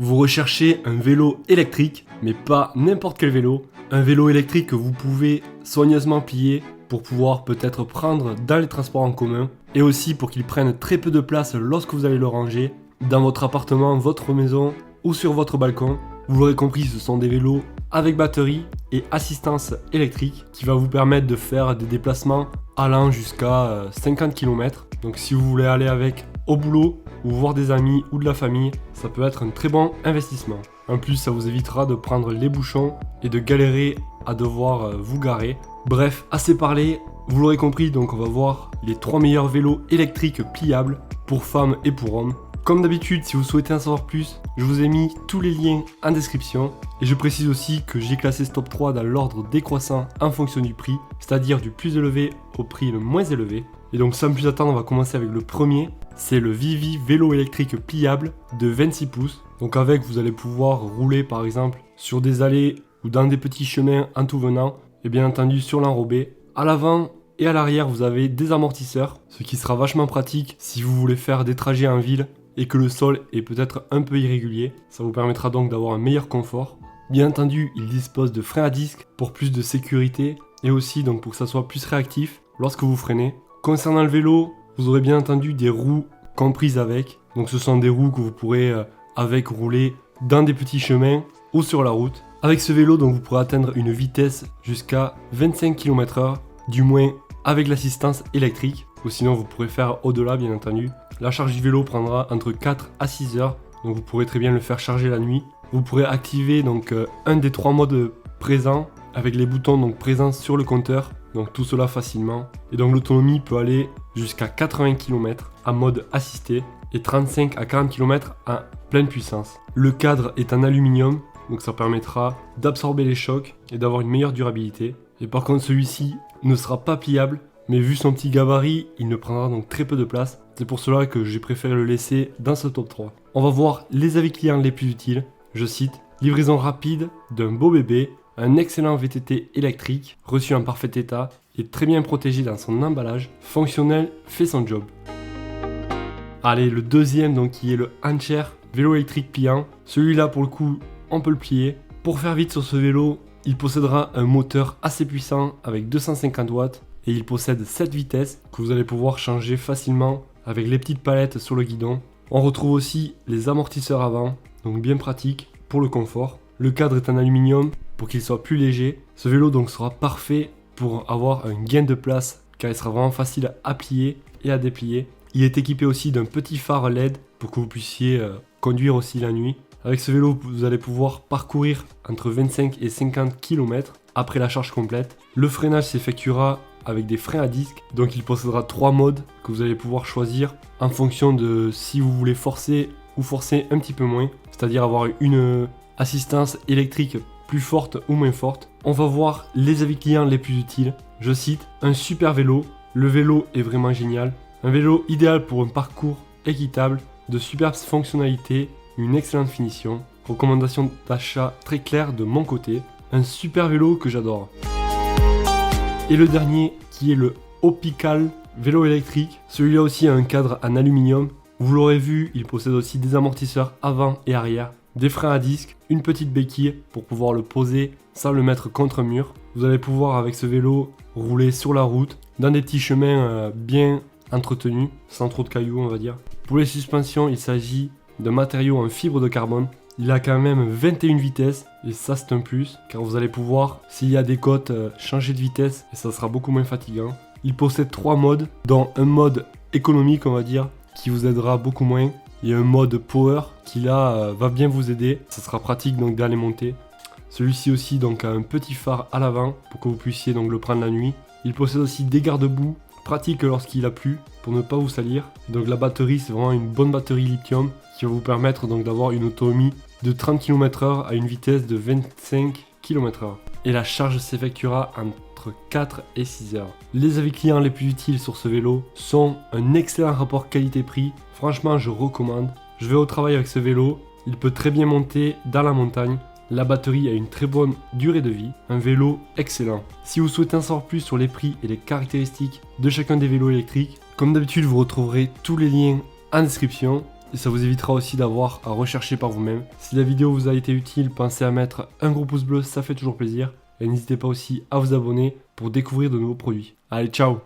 Vous recherchez un vélo électrique, mais pas n'importe quel vélo. Un vélo électrique que vous pouvez soigneusement plier pour pouvoir peut-être prendre dans les transports en commun et aussi pour qu'il prenne très peu de place lorsque vous allez le ranger dans votre appartement, votre maison ou sur votre balcon. Vous l'aurez compris, ce sont des vélos avec batterie et assistance électrique qui va vous permettre de faire des déplacements allant jusqu'à 50 km. Donc si vous voulez aller avec au boulot ou voir des amis ou de la famille, ça peut être un très bon investissement. En plus, ça vous évitera de prendre les bouchons et de galérer à devoir vous garer. Bref, assez parlé, vous l'aurez compris, donc on va voir les 3 meilleurs vélos électriques pliables pour femmes et pour hommes. Comme d'habitude, si vous souhaitez en savoir plus, je vous ai mis tous les liens en description. Et je précise aussi que j'ai classé ce top 3 dans l'ordre décroissant en fonction du prix, c'est-à-dire du plus élevé au prix le moins élevé. Et donc sans plus attendre, on va commencer avec le premier. C'est le Vivi vélo électrique pliable de 26 pouces. Donc avec, vous allez pouvoir rouler par exemple sur des allées ou dans des petits chemins en tout venant. Et bien entendu sur l'enrobé. À l'avant et à l'arrière, vous avez des amortisseurs, ce qui sera vachement pratique si vous voulez faire des trajets en ville et que le sol est peut-être un peu irrégulier. Ça vous permettra donc d'avoir un meilleur confort. Bien entendu, il dispose de freins à disque pour plus de sécurité et aussi donc pour que ça soit plus réactif lorsque vous freinez. Concernant le vélo, vous aurez bien entendu des roues comprises avec. Donc ce sont des roues que vous pourrez avec rouler dans des petits chemins ou sur la route. Avec ce vélo, donc, vous pourrez atteindre une vitesse jusqu'à 25 km/h, du moins avec l'assistance électrique, ou sinon vous pourrez faire au-delà bien entendu. La charge du vélo prendra entre 4 à 6 heures, donc vous pourrez très bien le faire charger la nuit. Vous pourrez activer donc un des 3 modes présents avec les boutons donc présents sur le compteur, donc tout cela facilement. Et donc l'autonomie peut aller jusqu'à 80 km en mode assisté et 35 à 40 km à pleine puissance. Le cadre est en aluminium, donc ça permettra d'absorber les chocs et d'avoir une meilleure durabilité. Et par contre celui-ci ne sera pas pliable, mais vu son petit gabarit, il ne prendra donc très peu de place. C'est pour cela que j'ai préféré le laisser dans ce top 3. On va voir les avis clients les plus utiles. Je cite: livraison rapide d'un beau bébé, un excellent VTT électrique, reçu en parfait état et très bien protégé dans son emballage, fonctionnel, fait son job. Allez, le deuxième donc qui est le Ancher vélo électrique pliant. Celui-là pour le coup, on peut le plier. Pour faire vite sur ce vélo, il possédera un moteur assez puissant avec 250 watts et il possède 7 vitesses que vous allez pouvoir changer facilement avec les petites palettes sur le guidon. On retrouve aussi les amortisseurs avant, donc bien pratique pour le confort. Le cadre est en aluminium pour qu'il soit plus léger. Ce vélo donc sera parfait pour avoir un gain de place car il sera vraiment facile à plier et à déplier. Il est équipé aussi d'un petit phare LED pour que vous puissiez conduire aussi la nuit. Avec ce vélo, vous allez pouvoir parcourir entre 25 et 50 km après la charge complète. Le freinage s'effectuera avec des freins à disque, donc il possédera 3 modes que vous allez pouvoir choisir en fonction de si vous voulez forcer ou forcer un petit peu moins, c'est-à-dire avoir une assistance électrique plus forte ou moins forte. On va voir les avis clients les plus utiles. Je cite: un super vélo, le vélo est vraiment génial, un vélo idéal pour un parcours équitable, de superbes fonctionnalités, une excellente finition, recommandation d'achat très claire de mon côté, un super vélo que j'adore. Et le dernier qui est le Opical vélo électrique, celui-là aussi a un cadre en aluminium. Vous l'aurez vu, il possède aussi des amortisseurs avant et arrière, des freins à disque, une petite béquille pour pouvoir le poser sans le mettre contre un mur. Vous allez pouvoir avec ce vélo rouler sur la route, dans des petits chemins bien entretenus, sans trop de cailloux on va dire. Pour les suspensions, il s'agit d'un matériau en fibre de carbone. Il a quand même 21 vitesses et ça c'est un plus car vous allez pouvoir, s'il y a des côtes, changer de vitesse et ça sera beaucoup moins fatigant. Il possède 3 modes, dont un mode économique on va dire qui vous aidera beaucoup moins. Il y a un mode power qui là va bien vous aider, ça sera pratique donc d'aller monter. Celui-ci aussi donc a un petit phare à l'avant pour que vous puissiez donc le prendre la nuit. Il possède aussi des garde-boue, pratique lorsqu'il a plu pour ne pas vous salir. Donc la batterie c'est vraiment une bonne batterie lithium qui va vous permettre donc d'avoir une autonomie de 30 km/h à une vitesse de 25 km/h. Et la charge s'effectuera entre 4 et 6 heures. Les avis clients les plus utiles sur ce vélo sont un excellent rapport qualité-prix. Franchement, je recommande. Je vais au travail avec ce vélo. Il peut très bien monter dans la montagne. La batterie a une très bonne durée de vie. Un vélo excellent. Si vous souhaitez en savoir plus sur les prix et les caractéristiques de chacun des vélos électriques, comme d'habitude, vous retrouverez tous les liens en description. et ça vous évitera aussi d'avoir à rechercher par vous-même. Si la vidéo vous a été utile, pensez à mettre un gros pouce bleu, ça fait toujours plaisir. Et n'hésitez pas aussi à vous abonner pour découvrir de nouveaux produits. Allez, ciao!